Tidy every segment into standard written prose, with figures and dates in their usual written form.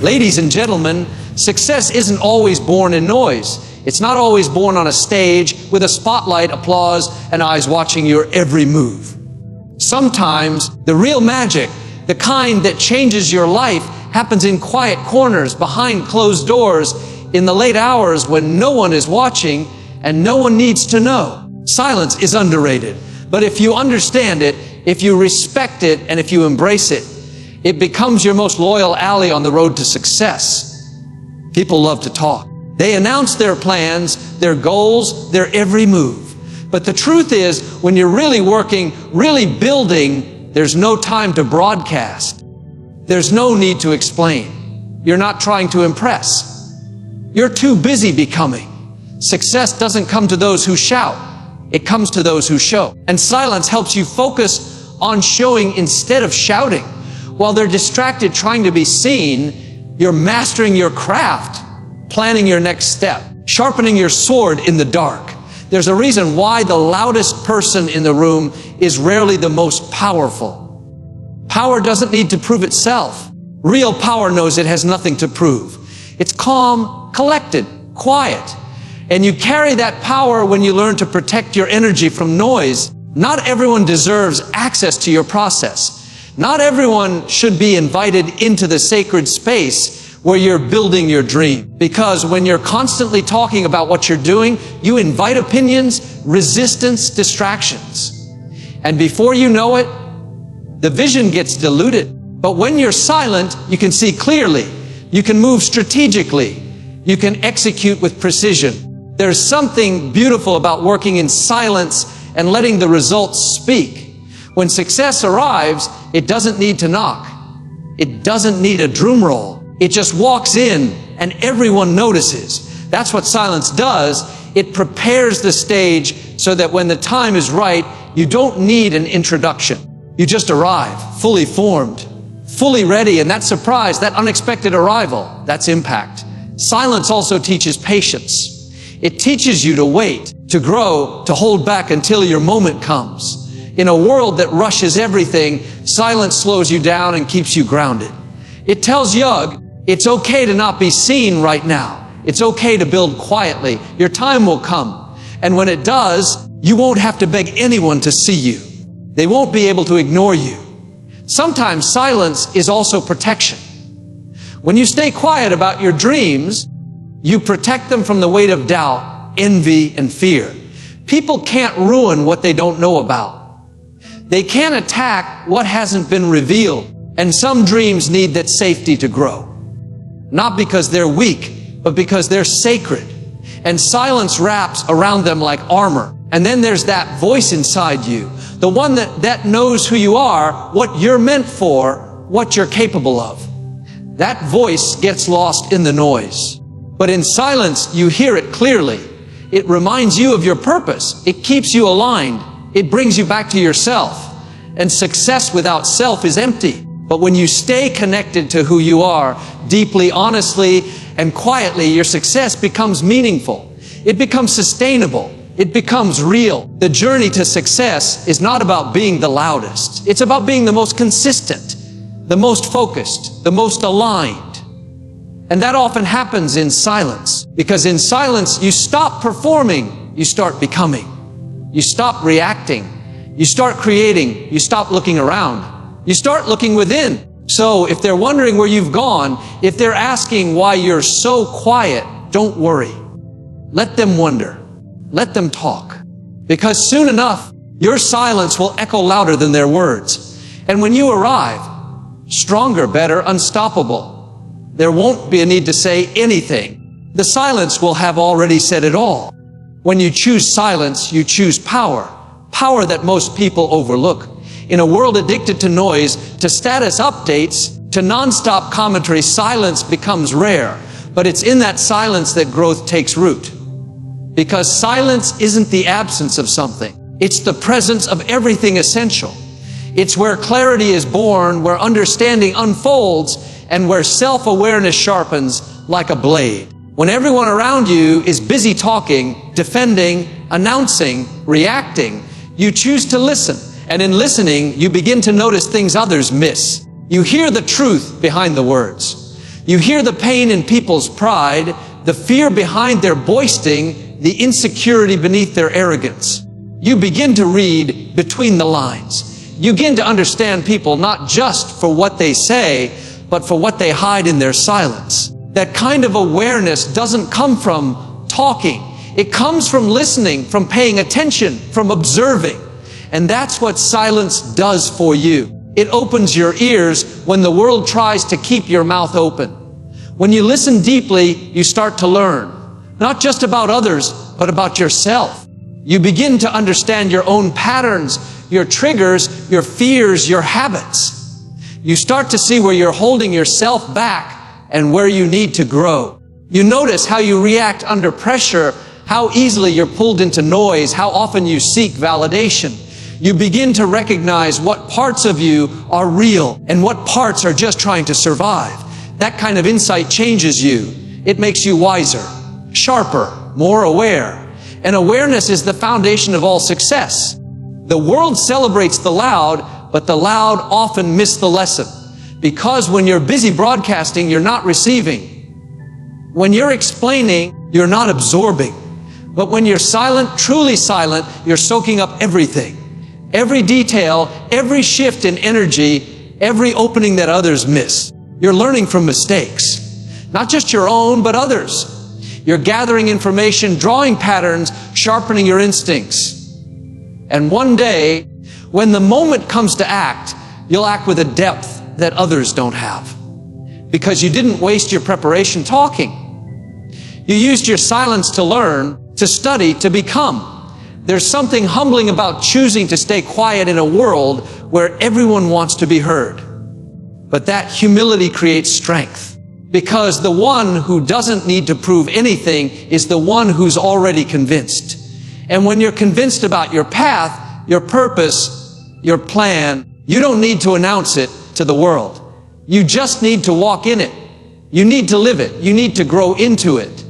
Ladies and gentlemen, success isn't always born in noise. It's not always born on a stage with a spotlight, applause, and eyes watching your every move. Sometimes the real magic, the kind that changes your life, happens in quiet corners, behind closed doors, in the late hours when no one is watching and no one needs to know. Silence is underrated, but if you understand it, if you respect it, and if you embrace it, it becomes your most loyal ally on the road to success. People love to talk. They announce their plans, their goals, their every move. But the truth is, when you're really working, really building, there's no time to broadcast. There's no need to explain. You're not trying to impress. You're too busy becoming. Success doesn't come to those who shout. It comes to those who show. And silence helps you focus on showing instead of shouting. While they're distracted trying to be seen, you're mastering your craft, planning your next step, sharpening your sword in the dark. There's a reason why the loudest person in the room is rarely the most powerful. Power doesn't need to prove itself. Real power knows it has nothing to prove. It's calm, collected, quiet. And you carry that power when you learn to protect your energy from noise. Not everyone deserves access to your process. Not everyone should be invited into the sacred space where you're building your dream. Because when you're constantly talking about what you're doing, you invite opinions, resistance, distractions. And before you know it, the vision gets diluted. But when you're silent, you can see clearly. You can move strategically. You can execute with precision. There's something beautiful about working in silence and letting the results speak. When success arrives, it doesn't need to knock. It doesn't need a drum roll. It just walks in and everyone notices. That's what silence does. It prepares the stage so that when the time is right, you don't need an introduction. You just arrive, fully formed, fully ready, and that surprise, that unexpected arrival, that's impact. Silence also teaches patience. It teaches you to wait, to grow, to hold back until your moment comes. In a world that rushes everything, silence slows you down and keeps you grounded. It tells Yug, it's okay to not be seen right now. It's okay to build quietly. Your time will come. And when it does, you won't have to beg anyone to see you. They won't be able to ignore you. Sometimes silence is also protection. When you stay quiet about your dreams, you protect them from the weight of doubt, envy, and fear. People can't ruin what they don't know about. They can't attack what hasn't been revealed. And some dreams need that safety to grow. Not because they're weak, but because they're sacred. And silence wraps around them like armor. And then there's that voice inside you, the one that knows who you are, what you're meant for, what you're capable of. That voice gets lost in the noise. But in silence, you hear it clearly. It reminds you of your purpose. It keeps you aligned. It brings you back to yourself. And success without self is empty. But when you stay connected to who you are, deeply, honestly, and quietly, your success becomes meaningful. It becomes sustainable. It becomes real. The journey to success is not about being the loudest. It's about being the most consistent, the most focused, the most aligned. And that often happens in silence. Because in silence, you stop performing, you start becoming. You stop reacting. You start creating. You stop looking around. You start looking within. So if they're wondering where you've gone, if they're asking why you're so quiet, don't worry. Let them wonder. Let them talk. Because soon enough, your silence will echo louder than their words. And when you arrive, stronger, better, unstoppable, there won't be a need to say anything. The silence will have already said it all. When you choose silence, you choose power. Power that most people overlook. In a world addicted to noise, to status updates, to non-stop commentary, silence becomes rare. But it's in that silence that growth takes root. Because silence isn't the absence of something. It's the presence of everything essential. It's where clarity is born, where understanding unfolds, and where self-awareness sharpens like a blade. When everyone around you is busy talking, defending, announcing, reacting, you choose to listen. And in listening, you begin to notice things others miss. You hear the truth behind the words. You hear the pain in people's pride, the fear behind their boasting, the insecurity beneath their arrogance. You begin to read between the lines. You begin to understand people not just for what they say, but for what they hide in their silence. That kind of awareness doesn't come from talking. It comes from listening, from paying attention, from observing. And that's what silence does for you. It opens your ears when the world tries to keep your mouth open. When you listen deeply, you start to learn, not just about others, but about yourself. You begin to understand your own patterns, your triggers, your fears, your habits. You start to see where you're holding yourself back and where you need to grow. You notice how you react under pressure, how easily you're pulled into noise, how often you seek validation. You begin to recognize what parts of you are real and what parts are just trying to survive. That kind of insight changes you. It makes you wiser, sharper, more aware. And awareness is the foundation of all success. The world celebrates the loud, but the loud often miss the lesson. Because when you're busy broadcasting, you're not receiving. When you're explaining, you're not absorbing. But when you're silent, truly silent, you're soaking up everything. Every detail, every shift in energy, every opening that others miss. You're learning from mistakes. Not just your own, but others. You're gathering information, drawing patterns, sharpening your instincts. And one day, when the moment comes to act, you'll act with a depth that others don't have. Because you didn't waste your preparation talking. You used your silence to learn, to study, to become. There's something humbling about choosing to stay quiet in a world where everyone wants to be heard. But that humility creates strength. Because the one who doesn't need to prove anything is the one who's already convinced. And when you're convinced about your path, your purpose, your plan, you don't need to announce it to the world. You just need to walk in it. You need to live it. You need to grow into it.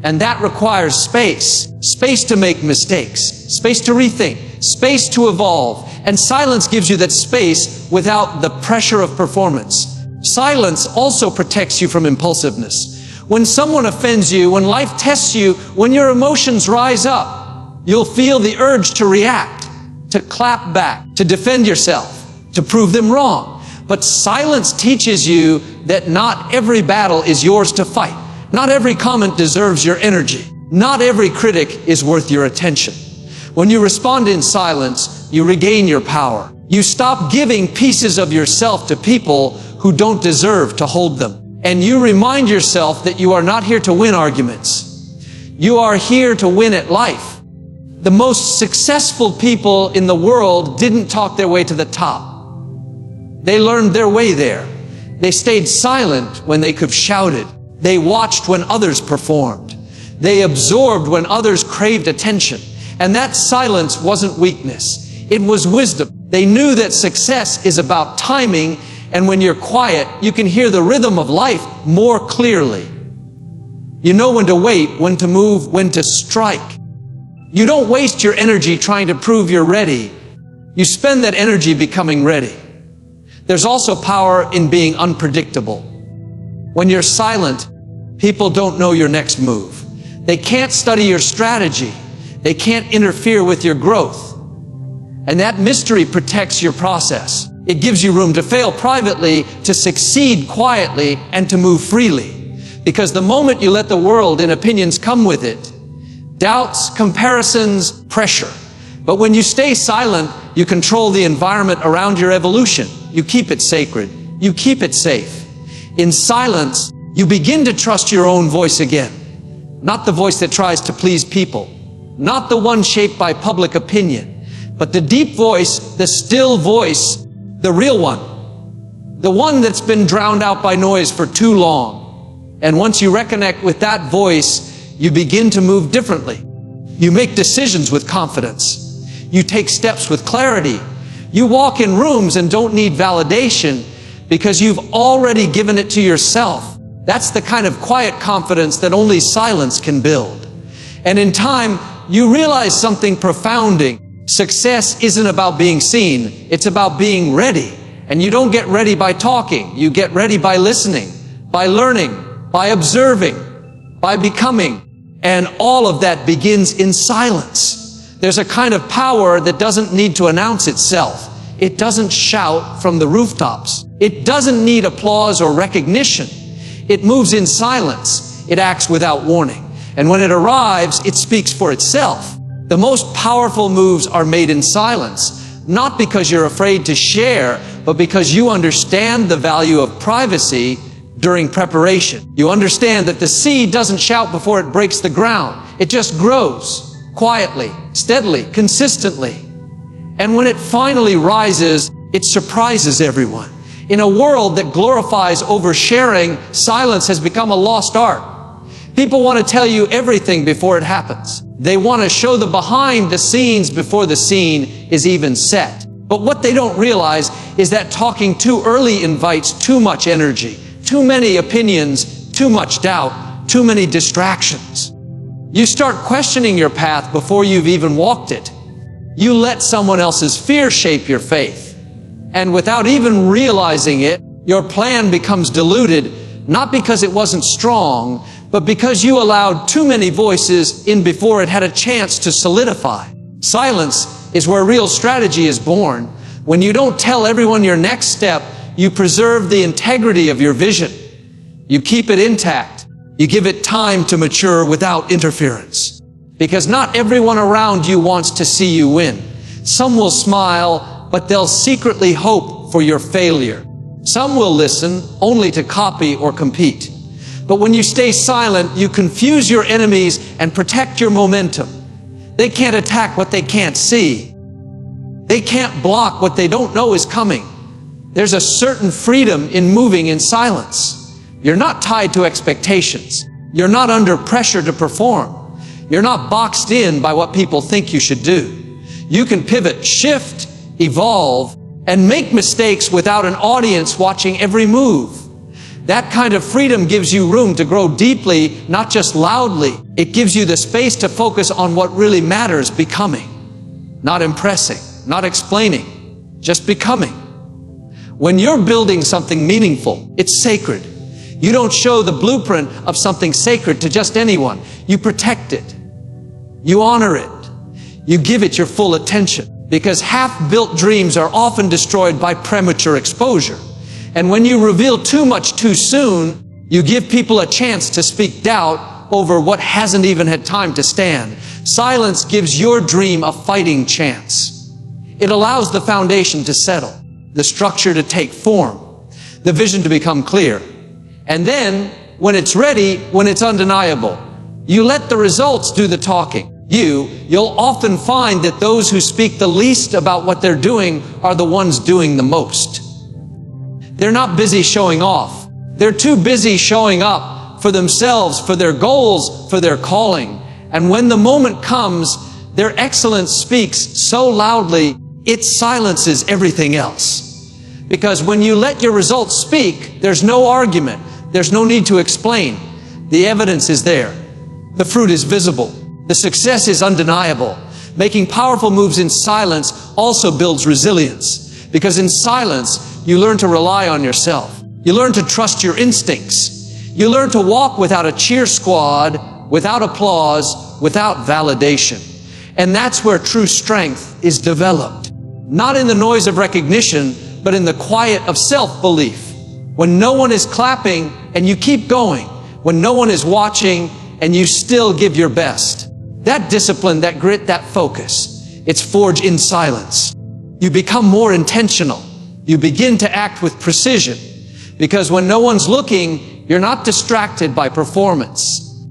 And that requires space. Space to make mistakes. Space to rethink. Space to evolve. And silence gives you that space without the pressure of performance. Silence also protects you from impulsiveness. When someone offends you, when life tests you, when your emotions rise up, you'll feel the urge to react, to clap back, to defend yourself, to prove them wrong. But silence teaches you that not every battle is yours to fight. Not every comment deserves your energy. Not every critic is worth your attention. When you respond in silence, you regain your power. You stop giving pieces of yourself to people who don't deserve to hold them. And you remind yourself that you are not here to win arguments. You are here to win at life. The most successful people in the world didn't talk their way to the top. They learned their way there. They stayed silent when they could have shouted. They watched when others performed. They absorbed when others craved attention. And that silence wasn't weakness. It was wisdom. They knew that success is about timing, and when you're quiet, you can hear the rhythm of life more clearly. You know when to wait, when to move, when to strike. You don't waste your energy trying to prove you're ready. You spend that energy becoming ready. There's also power in being unpredictable. When you're silent, people don't know your next move. They can't study your strategy. They can't interfere with your growth. And that mystery protects your process. It gives you room to fail privately, to succeed quietly, and to move freely. Because the moment you let the world and opinions come with it, doubts, comparisons, pressure. But when you stay silent, you control the environment around your evolution. You keep it sacred. You keep it safe. In silence, you begin to trust your own voice again. Not the voice that tries to please people. Not the one shaped by public opinion. But the deep voice, the still voice, the real one. The one that's been drowned out by noise for too long. And once you reconnect with that voice, you begin to move differently. You make decisions with confidence. You take steps with clarity. You walk in rooms and don't need validation because you've already given it to yourself. That's the kind of quiet confidence that only silence can build. And in time, you realize something profounding. Success isn't about being seen. It's about being ready. And you don't get ready by talking. You get ready by listening, by learning, by observing, by becoming. And all of that begins in silence. There's a kind of power that doesn't need to announce itself. It doesn't shout from the rooftops. It doesn't need applause or recognition. It moves in silence. It acts without warning. And when it arrives, it speaks for itself. The most powerful moves are made in silence, not because you're afraid to share, but because you understand the value of privacy during preparation. You understand that the seed doesn't shout before it breaks the ground. It just grows quietly, steadily, consistently. And when it finally rises, it surprises everyone. In a world that glorifies oversharing, silence has become a lost art. People want to tell you everything before it happens. They want to show the behind the scenes before the scene is even set. But what they don't realize is that talking too early invites too much energy, too many opinions, too much doubt, too many distractions. You start questioning your path before you've even walked it. You let someone else's fear shape your faith. And without even realizing it, your plan becomes diluted, not because it wasn't strong, but because you allowed too many voices in before it had a chance to solidify. Silence is where real strategy is born. When you don't tell everyone your next step, you preserve the integrity of your vision. You keep it intact. You give it time to mature without interference. Because not everyone around you wants to see you win. Some will smile, but they'll secretly hope for your failure. Some will listen only to copy or compete. But when you stay silent, you confuse your enemies and protect your momentum. They can't attack what they can't see. They can't block what they don't know is coming. There's a certain freedom in moving in silence. You're not tied to expectations. You're not under pressure to perform. You're not boxed in by what people think you should do. You can pivot, shift, evolve, and make mistakes without an audience watching every move. That kind of freedom gives you room to grow deeply, not just loudly. It gives you the space to focus on what really matters, becoming. Not impressing, not explaining, just becoming. When you're building something meaningful, it's sacred. You don't show the blueprint of something sacred to just anyone. You protect it. You honor it. You give it your full attention. Because half-built dreams are often destroyed by premature exposure. And when you reveal too much too soon, you give people a chance to speak doubt over what hasn't even had time to stand. Silence gives your dream a fighting chance. It allows the foundation to settle, the structure to take form, the vision to become clear. And then, when it's ready, when it's undeniable, you let the results do the talking. You'll often find that those who speak the least about what they're doing are the ones doing the most. They're not busy showing off. They're too busy showing up for themselves, for their goals, for their calling. And when the moment comes, their excellence speaks so loudly, it silences everything else. Because when you let your results speak, there's no argument. There's no need to explain. The evidence is there. The fruit is visible. The success is undeniable. Making powerful moves in silence also builds resilience. Because in silence, you learn to rely on yourself. You learn to trust your instincts. You learn to walk without a cheer squad, without applause, without validation. And that's where true strength is developed. Not in the noise of recognition, but in the quiet of self-belief. When no one is clapping and you keep going. When no one is watching and you still give your best. That discipline, that grit, that focus, it's forged in silence. You become more intentional. You begin to act with precision. Because when no one's looking, you're not distracted by performance.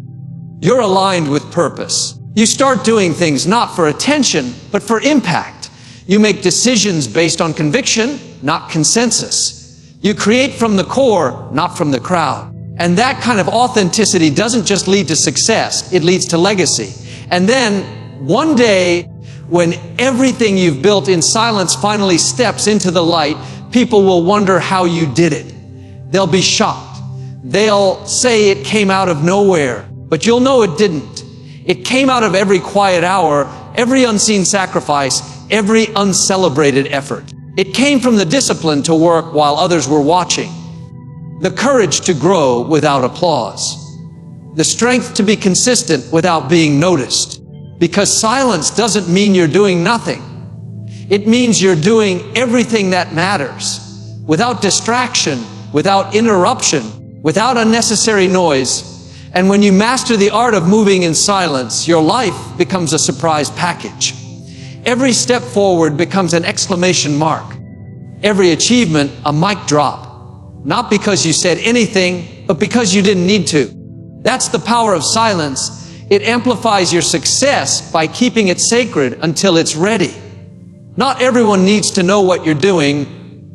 You're aligned with purpose. You start doing things not for attention, but for impact. You make decisions based on conviction, not consensus. You create from the core, not from the crowd. And that kind of authenticity doesn't just lead to success, it leads to legacy. And then, one day, when everything you've built in silence finally steps into the light, people will wonder how you did it. They'll be shocked. They'll say it came out of nowhere, but you'll know it didn't. It came out of every quiet hour, every unseen sacrifice, every uncelebrated effort. It came from the discipline to work while others were watching. the courage to grow without applause, the strength to be consistent without being noticed. Because silence doesn't mean you're doing nothing. It means you're doing everything that matters, without distraction, without interruption, without unnecessary noise. And when you master the art of moving in silence, your life becomes a surprise package. Every step forward becomes an exclamation mark. Every achievement, a mic drop. Not because you said anything, but because you didn't need to. That's the power of silence. It amplifies your success by keeping it sacred until it's ready. Not everyone needs to know what you're doing,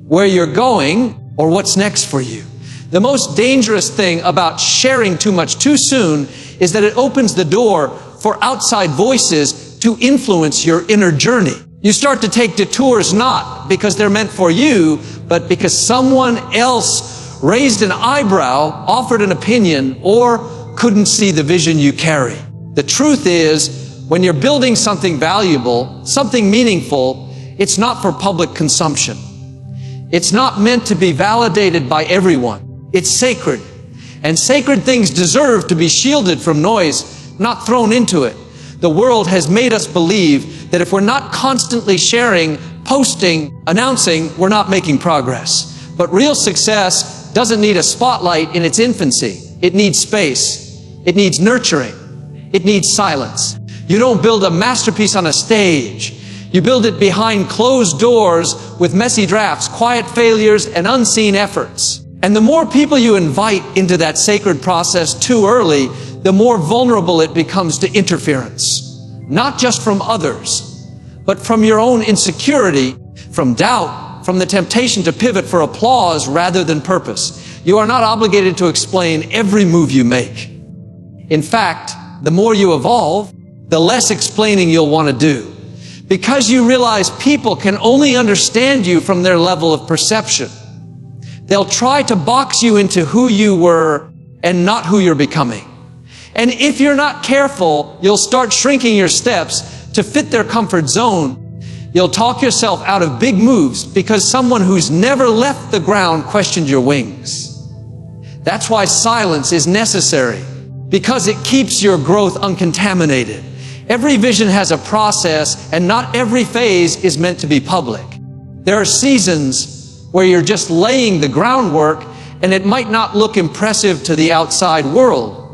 where you're going, or what's next for you. The most dangerous thing about sharing too much too soon is that it opens the door for outside voices to influence your inner journey. You start to take detours not because they're meant for you, but because someone else raised an eyebrow, offered an opinion, or couldn't see the vision you carry. The truth is, when you're building something valuable, something meaningful, it's not for public consumption. It's not meant to be validated by everyone. It's sacred. And sacred things deserve to be shielded from noise, not thrown into it. The world has made us believe that if we're not constantly sharing, posting, announcing, we're not making progress. But real success doesn't need a spotlight in its infancy. It needs space. It needs nurturing. It needs silence. You don't build a masterpiece on a stage. You build it behind closed doors with messy drafts, quiet failures, and unseen efforts. And the more people you invite into that sacred process too early, the more vulnerable it becomes to interference. Not just from others, but from your own insecurity, from doubt, from the temptation to pivot for applause rather than purpose. You are not obligated to explain every move you make. In fact, the more you evolve, the less explaining you'll want to do. Because you realize people can only understand you from their level of perception. They'll try to box you into who you were and not who you're becoming. And if you're not careful, you'll start shrinking your steps to fit their comfort zone. You'll talk yourself out of big moves because someone who's never left the ground questioned your wings. That's why silence is necessary, because it keeps your growth uncontaminated. Every vision has a process, and not every phase is meant to be public. There are seasons where you're just laying the groundwork, and it might not look impressive to the outside world.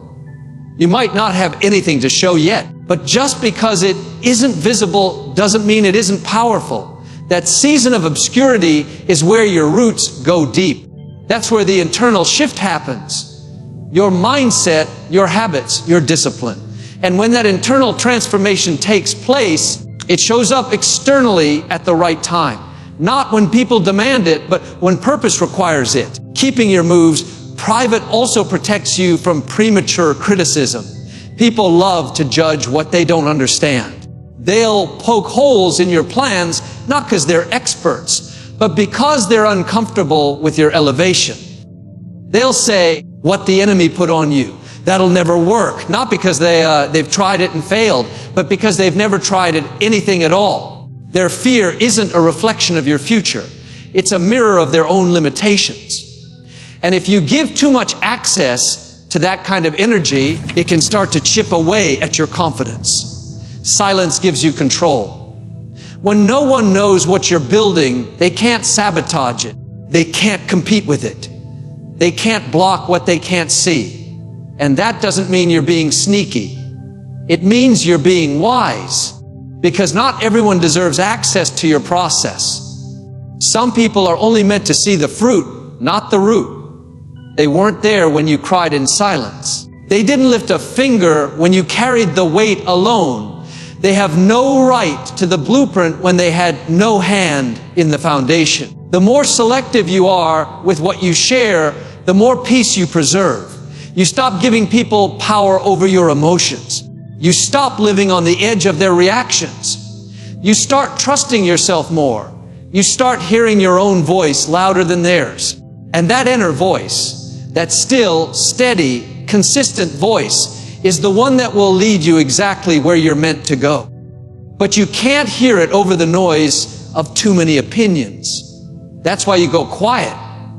You might not have anything to show yet, but just because it isn't visible doesn't mean it isn't powerful. That season of obscurity is where your roots go deep. That's where the internal shift happens. Your mindset, your habits, your discipline. And when that internal transformation takes place, it shows up externally at the right time. Not when people demand it, but when purpose requires it. Keeping your moves private also protects you from premature criticism. People love to judge what they don't understand. They'll poke holes in your plans, not because they're experts, but because they're uncomfortable with your elevation. They'll say, what the enemy put on you. That'll never work. Not because they've tried it and failed, but because they've never tried anything at all. Their fear isn't a reflection of your future. It's a mirror of their own limitations. And if you give too much access to that kind of energy, it can start to chip away at your confidence. Silence gives you control. When no one knows what you're building, they can't sabotage it. They can't compete with it. They can't block what they can't see. And that doesn't mean you're being sneaky. It means you're being wise. Because not everyone deserves access to your process. Some people are only meant to see the fruit, not the root. They weren't there when you cried in silence. They didn't lift a finger when you carried the weight alone. They have no right to the blueprint when they had no hand in the foundation. The more selective you are with what you share, the more peace you preserve. You stop giving people power over your emotions. You stop living on the edge of their reactions. You start trusting yourself more. You start hearing your own voice louder than theirs. And that inner voice, that still, steady, consistent voice, is the one that will lead you exactly where you're meant to go. But you can't hear it over the noise of too many opinions. That's why you go quiet.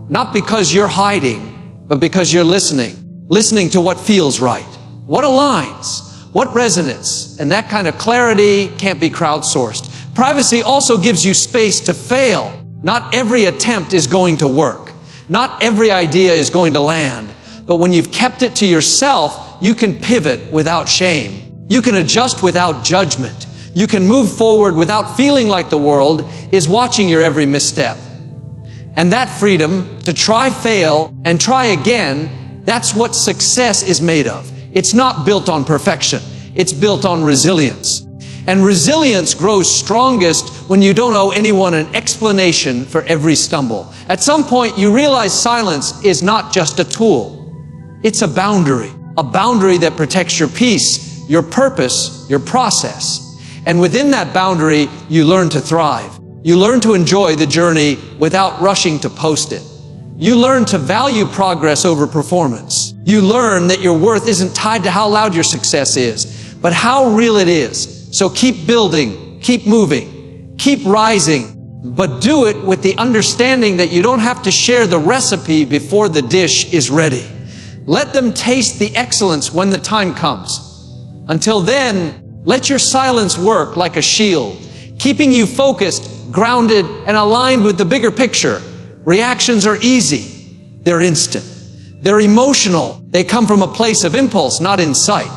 Not because you're hiding, but because you're listening to what feels right, what aligns, what resonates. And that kind of clarity can't be crowdsourced. Privacy also gives you space to fail. Not every attempt is going to work. Not every idea is going to land. But when you've kept it to yourself, you can pivot without shame. You can adjust without judgment. You can move forward without feeling like the world is watching your every misstep. And that freedom to try, fail, and try again, that's what success is made of. It's not built on perfection. It's built on resilience. And resilience grows strongest when you don't owe anyone an explanation for every stumble. At some point, you realize silence is not just a tool. It's a boundary that protects your peace, your purpose, your process. And within that boundary, you learn to thrive. You learn to enjoy the journey without rushing to post it. You learn to value progress over performance. You learn that your worth isn't tied to how loud your success is, but how real it is. So keep building, keep moving, keep rising, but do it with the understanding that you don't have to share the recipe before the dish is ready. Let them taste the excellence when the time comes. Until then, let your silence work like a shield, keeping you focused, grounded, and aligned with the bigger picture. Reactions are easy. They're instant. They're emotional. They come from a place of impulse, not insight.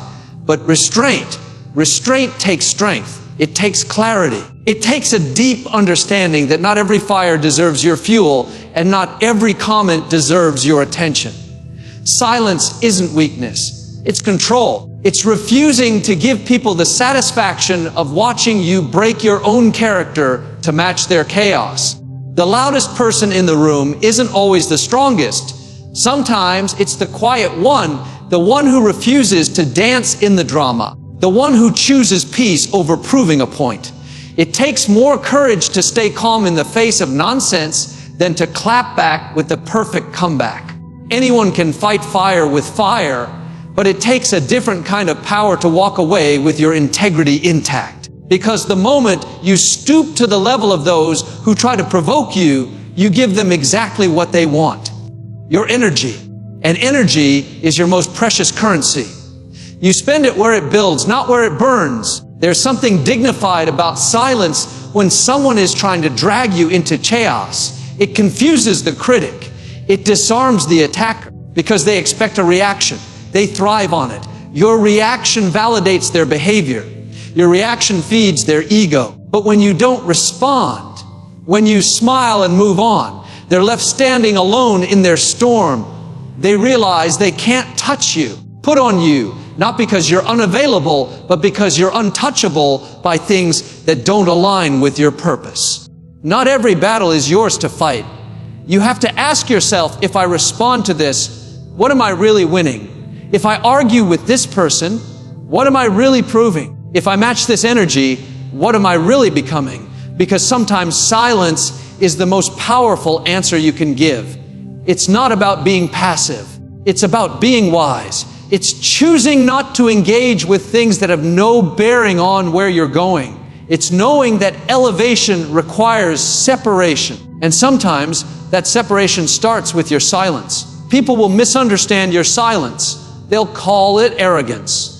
But restraint takes strength. It takes clarity. It takes a deep understanding that not every fire deserves your fuel, and not every comment deserves your attention. Silence isn't weakness. It's control. It's refusing to give people the satisfaction of watching you break your own character to match their chaos. The loudest person in the room isn't always the strongest. Sometimes it's the quiet one, the one who refuses to dance in the drama, the one who chooses peace over proving a point. It takes more courage to stay calm in the face of nonsense than to clap back with the perfect comeback. Anyone can fight fire with fire, but it takes a different kind of power to walk away with your integrity intact. Because the moment you stoop to the level of those who try to provoke you, you give them exactly what they want. Your energy. And energy is your most precious currency. You spend it where it builds, not where it burns. There's something dignified about silence when someone is trying to drag you into chaos. It confuses the critic. It disarms the attacker because they expect a reaction. They thrive on it. Your reaction validates their behavior. Your reaction feeds their ego. But when you don't respond, when you smile and move on, they're left standing alone in their storm. They realize they can't touch you, put on you, not because you're unavailable, but because you're untouchable by things that don't align with your purpose. Not every battle is yours to fight. You have to ask yourself, if I respond to this, what am I really winning? If I argue with this person, what am I really proving? If I match this energy, what am I really becoming? Because sometimes silence is the most powerful answer you can give. It's not about being passive. It's about being wise. It's choosing not to engage with things that have no bearing on where you're going. It's knowing that elevation requires separation. And sometimes that separation starts with your silence. People will misunderstand your silence. They'll call it arrogance.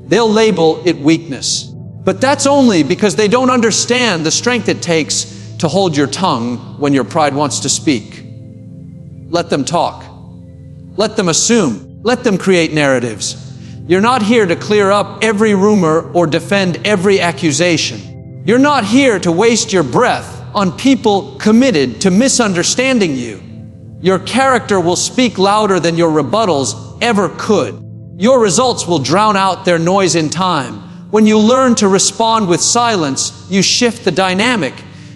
They'll label it weakness. But that's only because they don't understand the strength it takes to hold your tongue when your pride wants to speak. Let them talk. Let them assume. Let them create narratives. You're not here to clear up every rumor or defend every accusation. You're not here to waste your breath on people committed to misunderstanding you. Your character will speak louder than your rebuttals ever could. Your results will drown out their noise in time. When you learn to respond with silence, you shift the dynamic.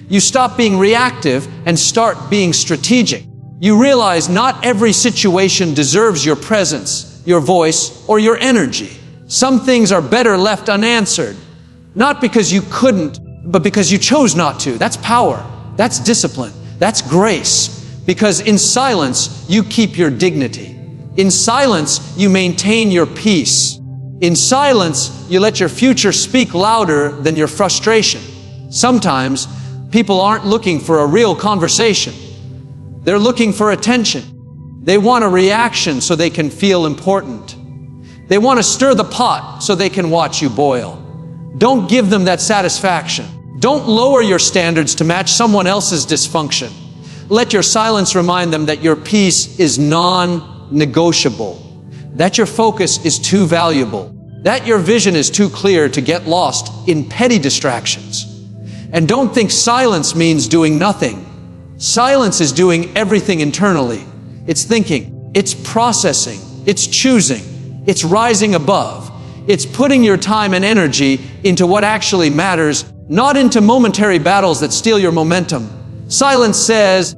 You stop being reactive and start being strategic. You realize not every situation deserves your presence, your voice, or your energy. Some things are better left unanswered, not because you couldn't, but because you chose not to. That's power. That's discipline. That's grace. Because in silence, you keep your dignity. In silence, you maintain your peace. In silence, you let your future speak louder than your frustration. Sometimes, people aren't looking for a real conversation. They're looking for attention. They want a reaction so they can feel important. They want to stir the pot so they can watch you boil. Don't give them that satisfaction. Don't lower your standards to match someone else's dysfunction. Let your silence remind them that your peace is non-negotiable, that your focus is too valuable, that your vision is too clear to get lost in petty distractions. And don't think silence means doing nothing. Silence is doing everything internally. It's thinking, it's processing, it's choosing, it's rising above. It's putting your time and energy into what actually matters, not into momentary battles that steal your momentum. Silence says,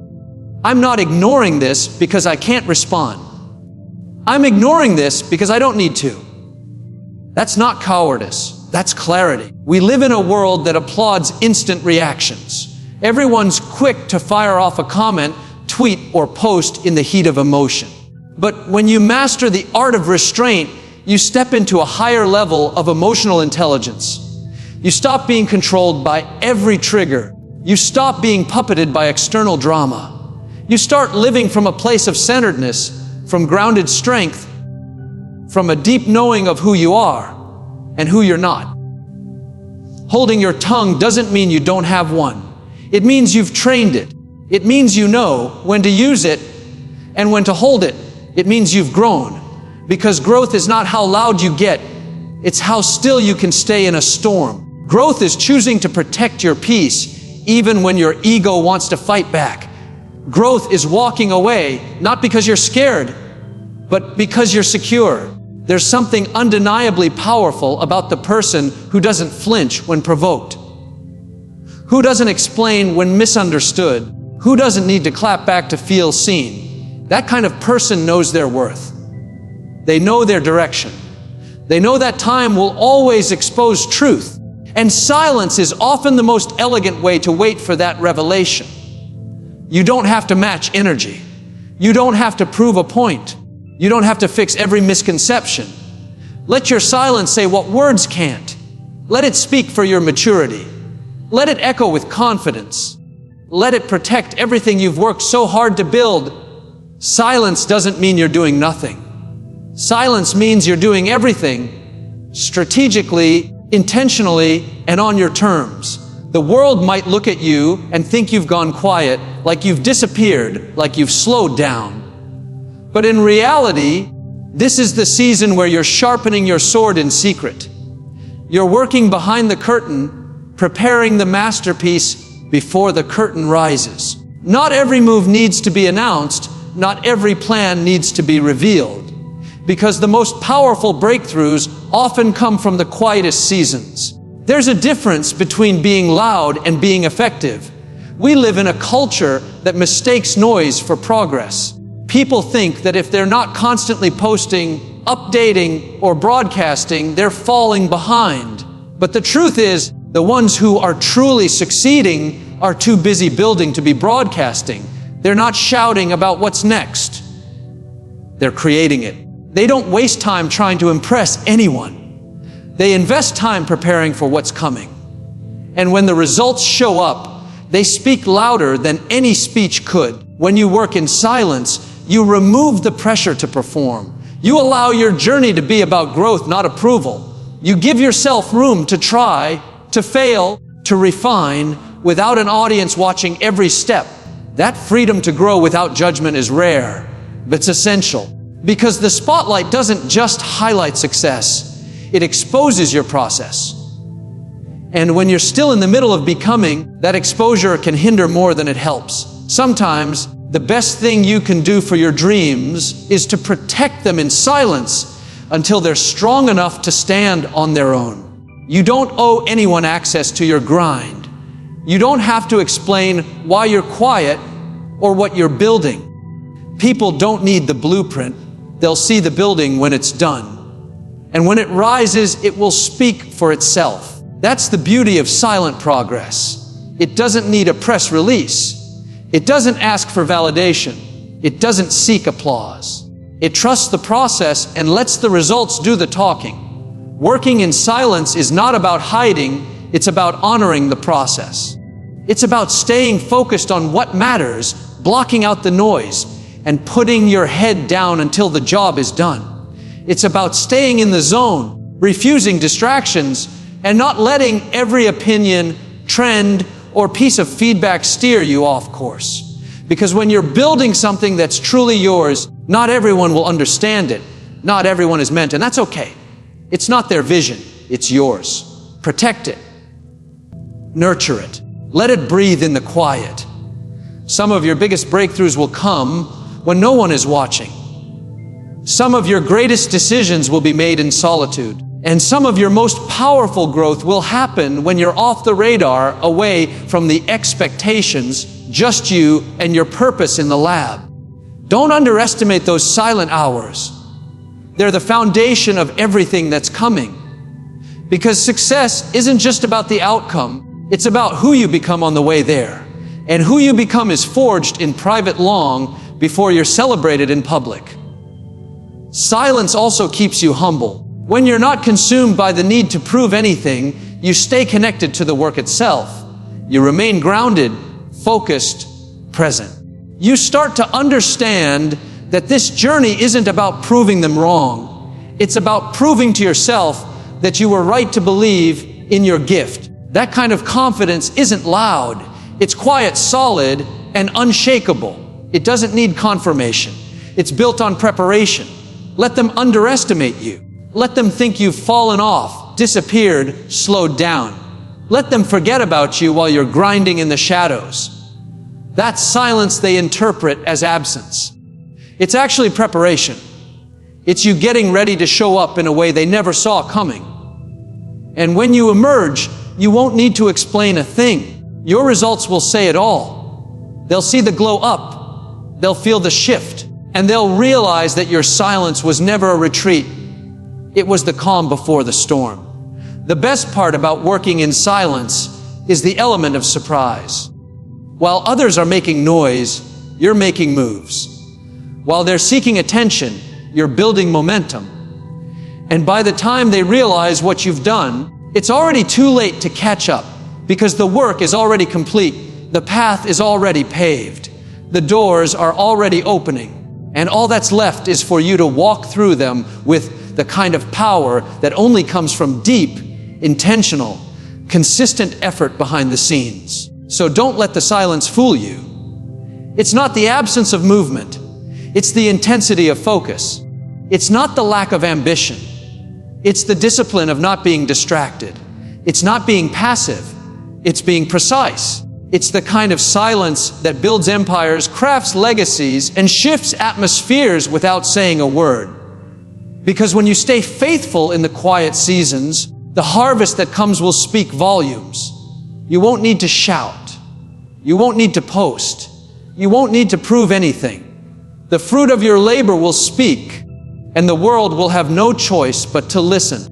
I'm not ignoring this because I can't respond. I'm ignoring this because I don't need to. That's not cowardice, that's clarity. We live in a world that applauds instant reactions. Everyone's quick to fire off a comment, tweet, or post in the heat of emotion. But when you master the art of restraint, you step into a higher level of emotional intelligence. You stop being controlled by every trigger. You stop being puppeted by external drama. You start living from a place of centeredness, from grounded strength, from a deep knowing of who you are and who you're not. Holding your tongue doesn't mean you don't have one. It means you've trained it. It means you know when to use it and when to hold it. It means you've grown. Because growth is not how loud you get, it's how still you can stay in a storm. Growth is choosing to protect your peace, even when your ego wants to fight back. Growth is walking away, not because you're scared, but because you're secure. There's something undeniably powerful about the person who doesn't flinch when provoked, who doesn't explain when misunderstood, who doesn't need to clap back to feel seen. That kind of person knows their worth. They know their direction. They know that time will always expose truth. And silence is often the most elegant way to wait for that revelation. You don't have to match energy. You don't have to prove a point. You don't have to fix every misconception. Let your silence say what words can't. Let it speak for your maturity. Let it echo with confidence. Let it protect everything you've worked so hard to build. Silence doesn't mean you're doing nothing. Silence means you're doing everything strategically, intentionally, and on your terms. The world might look at you and think you've gone quiet, like you've disappeared, like you've slowed down. But in reality, this is the season where you're sharpening your sword in secret. You're working behind the curtain, preparing the masterpiece before the curtain rises. Not every move needs to be announced. Not every plan needs to be revealed. Because the most powerful breakthroughs often come from the quietest seasons. There's a difference between being loud and being effective. We live in a culture that mistakes noise for progress. People think that if they're not constantly posting, updating, or broadcasting, they're falling behind. But the truth is, the ones who are truly succeeding are too busy building to be broadcasting. They're not shouting about what's next. They're creating it. They don't waste time trying to impress anyone. They invest time preparing for what's coming. And when the results show up, they speak louder than any speech could. When you work in silence, you remove the pressure to perform. You allow your journey to be about growth, not approval. You give yourself room to try, to fail, to refine, without an audience watching every step. That freedom to grow without judgment is rare, but it's essential. Because the spotlight doesn't just highlight success, it exposes your process. And when you're still in the middle of becoming, that exposure can hinder more than it helps. Sometimes, the best thing you can do for your dreams is to protect them in silence until they're strong enough to stand on their own. You don't owe anyone access to your grind. You don't have to explain why you're quiet or what you're building. People don't need the blueprint. They'll see the building when it's done. And when it rises, it will speak for itself. That's the beauty of silent progress. It doesn't need a press release. It doesn't ask for validation. It doesn't seek applause. It trusts the process and lets the results do the talking. Working in silence is not about hiding, it's about honoring the process. It's about staying focused on what matters, blocking out the noise, and putting your head down until the job is done. It's about staying in the zone, refusing distractions, and not letting every opinion, trend, or piece of feedback steer you off course. Because when you're building something that's truly yours, not everyone will understand it. Not everyone is meant, and that's okay. It's not their vision, it's yours. Protect it. Nurture it. Let it breathe in the quiet. Some of your biggest breakthroughs will come when no one is watching. Some of your greatest decisions will be made in solitude. And some of your most powerful growth will happen when you're off the radar, away from the expectations, just you and your purpose in the lab. Don't underestimate those silent hours. They're the foundation of everything that's coming. Because success isn't just about the outcome, it's about who you become on the way there. And who you become is forged in private long before you're celebrated in public. Silence also keeps you humble. When you're not consumed by the need to prove anything, you stay connected to the work itself. You remain grounded, focused, present. You start to understand that this journey isn't about proving them wrong. It's about proving to yourself that you were right to believe in your gift. That kind of confidence isn't loud. It's quiet, solid, and unshakable. It doesn't need confirmation. It's built on preparation. Let them underestimate you. Let them think you've fallen off, disappeared, slowed down. Let them forget about you while you're grinding in the shadows. That silence they interpret as absence. It's actually preparation. It's you getting ready to show up in a way they never saw coming. And when you emerge, you won't need to explain a thing. Your results will say it all. They'll see the glow up. They'll feel the shift. And they'll realize that your silence was never a retreat. It was the calm before the storm. The best part about working in silence is the element of surprise. While others are making noise, you're making moves. While they're seeking attention, you're building momentum. And by the time they realize what you've done, it's already too late to catch up, because the work is already complete. The path is already paved. The doors are already opening. And all that's left is for you to walk through them with the kind of power that only comes from deep, intentional, consistent effort behind the scenes. So don't let the silence fool you. It's not the absence of movement. It's the intensity of focus. It's not the lack of ambition. It's the discipline of not being distracted. It's not being passive. It's being precise. It's the kind of silence that builds empires, crafts legacies, and shifts atmospheres without saying a word. Because when you stay faithful in the quiet seasons, the harvest that comes will speak volumes. You won't need to shout. You won't need to post. You won't need to prove anything. The fruit of your labor will speak, and the world will have no choice but to listen.